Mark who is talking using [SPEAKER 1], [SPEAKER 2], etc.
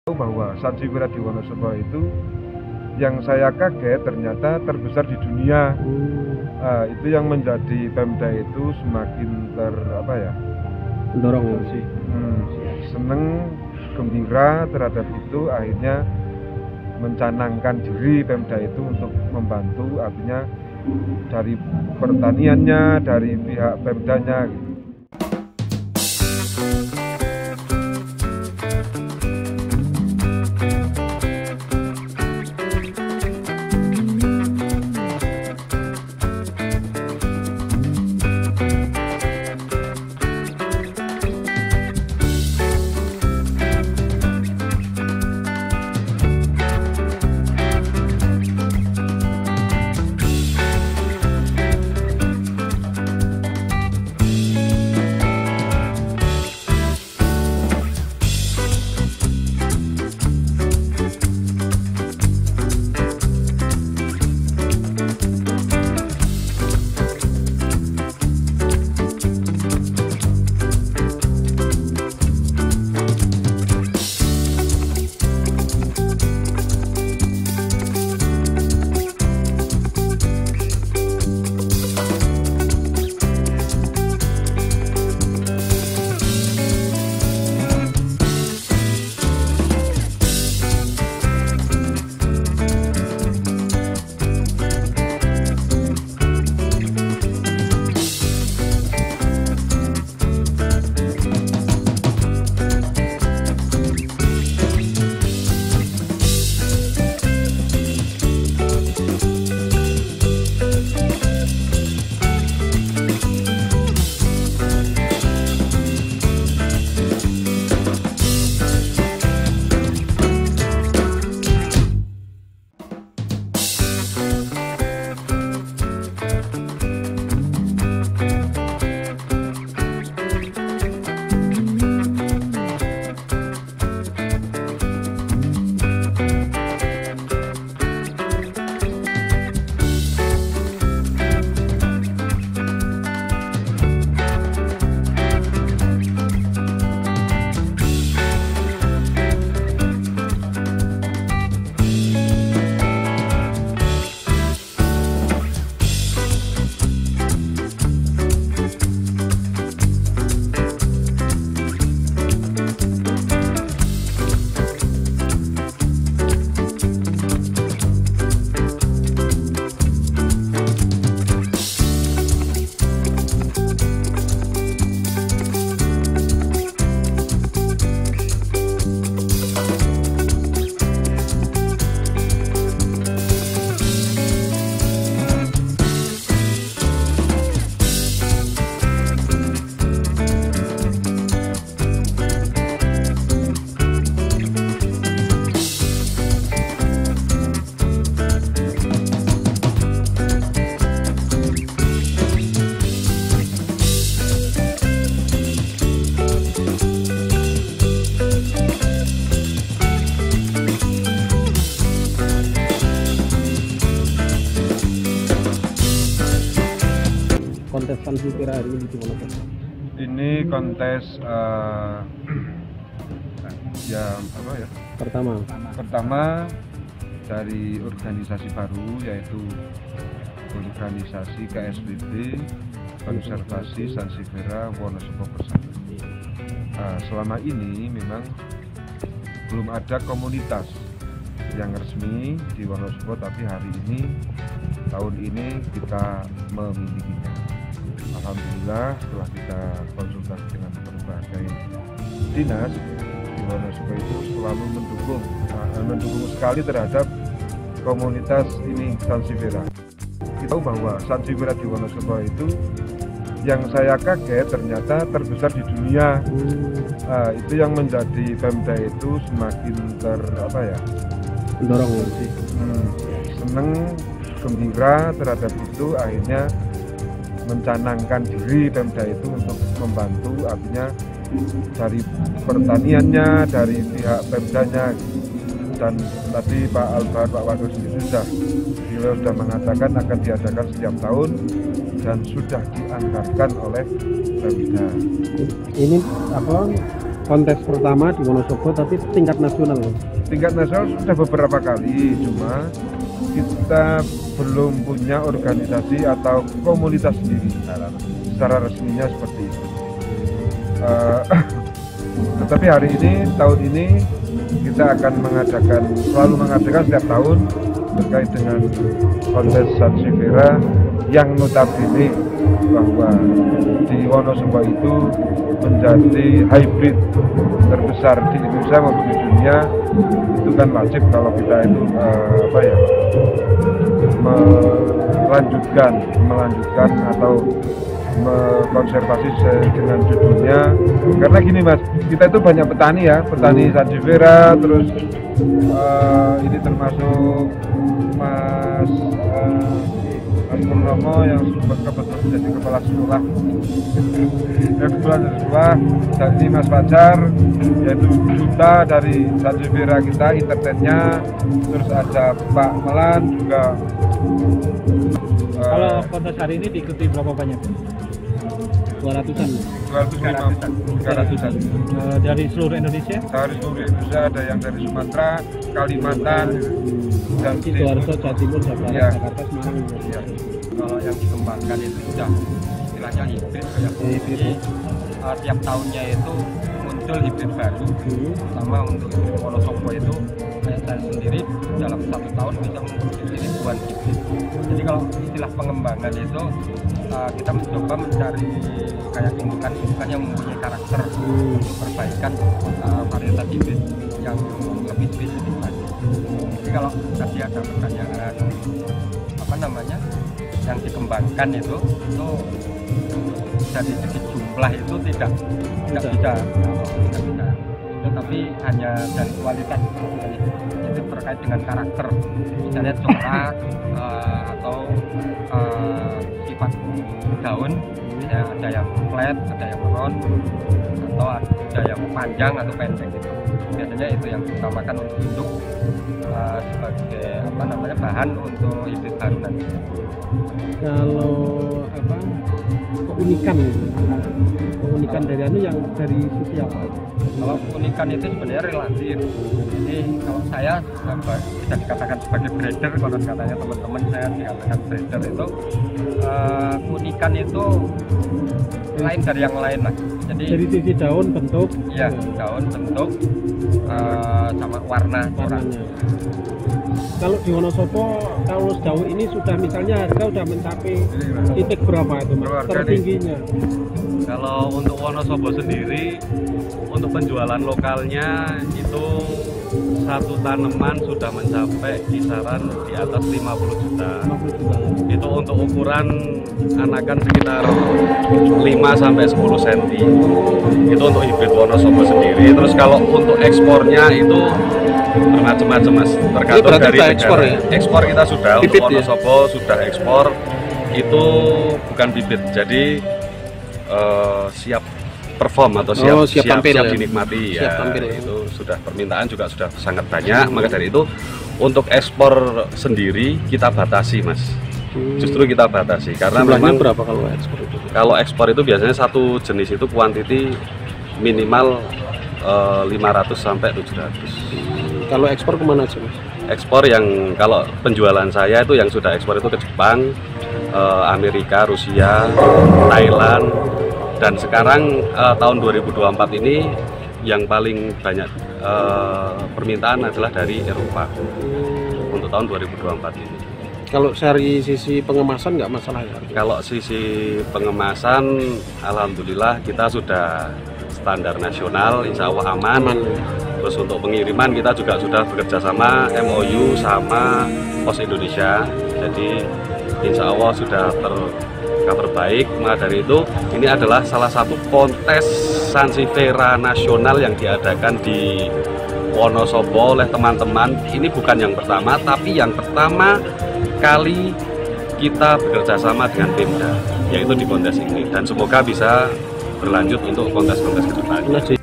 [SPEAKER 1] Bahwa Sansevieria di Wonosobo itu yang saya kaget ternyata terbesar di dunia. Itu yang menjadi Pemda itu semakin
[SPEAKER 2] mendorong sih.
[SPEAKER 1] Seneng, gembira terhadap itu, akhirnya mencanangkan diri Pemda itu untuk membantu, artinya dari pertaniannya, dari pihak Pemdanya gitu.
[SPEAKER 2] Kontes Sansevieria hari ini gimana Pak?
[SPEAKER 1] Ini kontes pertama dari organisasi baru, yaitu organisasi KSBB Konservasi Sansevieria Wonosobo Bersatu. Selama ini memang belum ada komunitas yang resmi di Wonosobo, tapi hari ini, tahun ini kita memilikinya. Alhamdulillah, setelah kita konsultasi dengan berbagai dinas di Wonosobo itu selalu mendukung sekali terhadap komunitas ini Sansevieria. Kita tahu bahwa Sansevieria di Wonosobo itu yang saya kaget ternyata terbesar di dunia. Itu yang menjadi Pemda itu semakin
[SPEAKER 2] mendorong sih.
[SPEAKER 1] Seneng, gembira terhadap itu, akhirnya mencanangkan diri Pemda itu untuk membantu, artinya dari pertaniannya, dari pihak Pemdanya. Dan tadi Pak Albar, Pak Wakil sendiri sudah mengatakan akan diadakan setiap tahun dan sudah dianggarkan oleh Pemda.
[SPEAKER 2] Ini kontes pertama di Wonosobo tapi tingkat nasional.
[SPEAKER 1] Tingkat nasional sudah beberapa kali, cuma kita belum punya organisasi atau komunitas sendiri secara resminya seperti itu. Tetapi hari ini, tahun ini kita akan selalu mengadakan setiap tahun terkait dengan kontes Sansevieria yang notabene bahwa di Wonosobo itu menjadi hybrid terbesar di Indonesia maupun di dunia. Itu kan wajib kalau kita itu melanjutkan atau konservasi dengan judulnya, karena gini Mas, kita itu banyak petani ya, petani Sansevieria, terus ini termasuk Mas Purnomo yang kebetulan menjadi kepala sekolah dan ini Mas Fajar, yaitu duta dari Sansevieria kita, internetnya, terus ada Pak Melan juga.
[SPEAKER 3] Kalau kontes hari ini diikuti berapa banyak?
[SPEAKER 2] 200-an.
[SPEAKER 1] 300-an.
[SPEAKER 3] Dari seluruh Indonesia?
[SPEAKER 1] Dari seluruh Indonesia, ada yang dari Sumatera, Kalimantan, dan
[SPEAKER 2] Sidoarjo, Jawa Timur, Jawa Barat, Jakarta, Semarang.
[SPEAKER 1] Ya.
[SPEAKER 4] Kalau yang dikembangkan itu sudah istilahnya hibrid ya. Jadi tiap tahunnya itu muncul hibrid baru. Sama untuk Wonosobo itu kayak saya sendiri dalam 1 tahun bisa memproduksi ribuan hibrid. Jadi kalau istilah pengembangan itu kita mencoba mencari kayak indukan-indukan yang mempunyai karakter untuk perbaikan varietas hibrid yang lebih spesifik lagi. Jadi kalau tadi ada pertanyaan yang dikembangkan itu dari segi jumlah itu tidak bisa, tetapi hanya dari kualitas itu terkait dengan karakter, misalnya corak atau sifat daun, misalnya ada yang flat, ada yang round, atau ada yang panjang atau pendek gitu. Biasanya itu yang diutamakan untuk induk sebagai bahan untuk hibrid baru nanti.
[SPEAKER 2] Kalau keunikan dari yang dari sisi apa?
[SPEAKER 4] Kalau keunikan itu sebenarnya relatif. Jadi kalau saya bisa dikatakan sebagai breeder, kalau katanya teman-teman saya dikatakan breeder itu keunikan itu lain dari yang lain lah. Jadi
[SPEAKER 2] dari sisi daun, bentuk.
[SPEAKER 4] Iya, daun, bentuk, sama warnanya.
[SPEAKER 2] Kalau di Wonosobo, kalau sejauh ini sudah misalnya harga sudah mencapai titik berapa itu Mas? Tertingginya?
[SPEAKER 5] Kalau untuk Wonosobo sendiri, untuk penjualan lokalnya itu satu tanaman sudah mencapai kisaran di atas 50 juta. Itu untuk ukuran anakan sekitar 5-10 cm. Itu untuk hibrid Wonosobo sendiri. Terus kalau untuk ekspornya itu bermacam-macam Mas, tergantung dari negara. Ekspor, ya? Ekspor kita sudah, bibit, untuk Wonosobo ya? Sudah ekspor. Itu bukan bibit, jadi siap perform atau siap dinikmati ya. Itu sudah permintaan juga sudah sangat banyak. Maka dari itu untuk ekspor sendiri kita batasi Mas. Justru kita batasi karena memang
[SPEAKER 2] berapa kalau ekspor itu?
[SPEAKER 5] Kalau ekspor itu biasanya satu jenis itu kuantiti minimal 500 sampai 700.
[SPEAKER 2] Kalau ekspor kemana aja Mas?
[SPEAKER 5] Ekspor yang kalau penjualan saya itu yang sudah ekspor itu ke Jepang, Amerika, Rusia, Thailand, dan sekarang tahun 2024 ini yang paling banyak permintaan adalah dari Eropa untuk tahun 2024 ini.
[SPEAKER 2] Kalau dari sisi pengemasan nggak masalah ya?
[SPEAKER 5] Kalau sisi pengemasan, alhamdulillah kita sudah standar nasional, insya Allah aman. Terus untuk pengiriman kita juga sudah bekerja sama MOU sama Pos Indonesia, jadi insya Allah sudah tercover baik. Maka dari itu ini adalah salah satu kontes Sansevieria nasional yang diadakan di Wonosobo oleh teman-teman. Ini bukan yang pertama, tapi yang pertama kali kita bekerja sama dengan Pemda, yaitu di kontes ini, dan semoga bisa berlanjut untuk kontes-kontes ke depan.
[SPEAKER 2] Nah, di